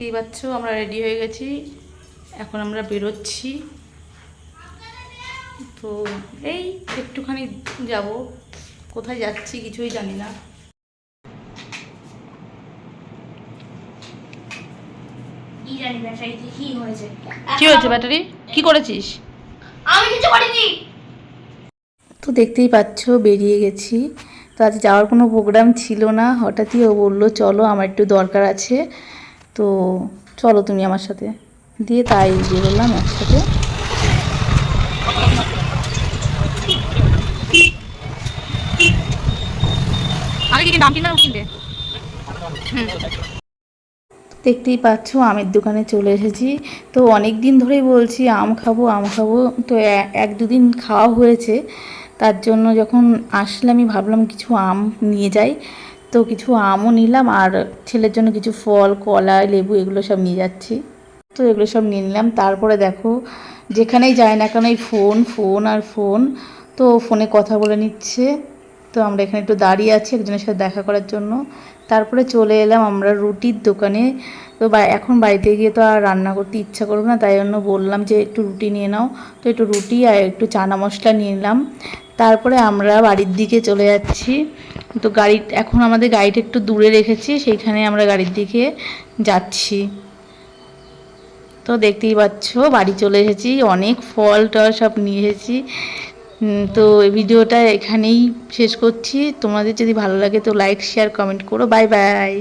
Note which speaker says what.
Speaker 1: এই পাচ্ছ আমরা রেডি হয়ে গেছি, এখন আমরা বেরোচ্ছি। তো এই একটুখানি যাব, কোথায় যাচ্ছি কিছুই জানি না। কি হয়েছে ব্যাটারি? কি করেছিস?
Speaker 2: আমি কিছু করিনি।
Speaker 1: তো দেখতেই পাচ্ছ বেরিয়ে গেছি। তো আজ যাওয়ার কোনো প্রোগ্রাম ছিল না, হঠাৎই ও বললো চলো আমার একটু দরকার আছে, তো চলো তুমি আমার সাথে, দিয়ে তাই বেরোলাম একসাথে। আগে কি দাম কিনবে না কিনবে? দেখতেই পাচ্ছ আমের দোকানে চলে এসেছি। তো অনেক দিন ধরেই বলছি আম খাবো আম খাবো, তো এক দুদিন খাওয়া হয়েছে। তার জন্য যখন আসলে আমি ভাবলাম কিছু আম নিয়ে যাই, তো কিছু আমও নিলাম আর ছেলের জন্য কিছু ফল, কলা, লেবু এগুলো সব নিয়ে যাচ্ছি। তো এগুলো সব নিয়ে নিলাম। তারপরে দেখো যেখানেই যায় না কেন এই ফোন ফোন আর ফোন, তো ফোনে কথা বলে নিচ্ছে। তো আমরা এখানে একটু দাঁড়িয়ে আছি একজনের সাথে দেখা করার জন্য। তারপরে চলে এলাম আমরা রুটির দোকানে। তো এখন বাড়িতে গিয়ে তো আর রান্না করতে ইচ্ছা করবে না, তাই জন্য বললাম যে একটু রুটি নিয়ে নাও। তো একটু রুটি আর একটু চানা মশলা নিয়ে নিলাম। তারপরে আমরা বাড়ির দিকে চলে যাচ্ছি। তো এখন আমাদের গাড়িটা একটু দূরে রেখেছি, সেইখানে আমরা গাড়ির দিকে যাচ্ছি। তো দেখতেই পাচ্ছ বাড়ি চলে এসেছি, অনেক ফল টল সব নিয়ে এসেছি। তো ভিডিওটা এখানেই শেষ করছি। তোমাদের যদি ভালো লাগে তো লাইক শেয়ার কমেন্ট করো। Bye bye.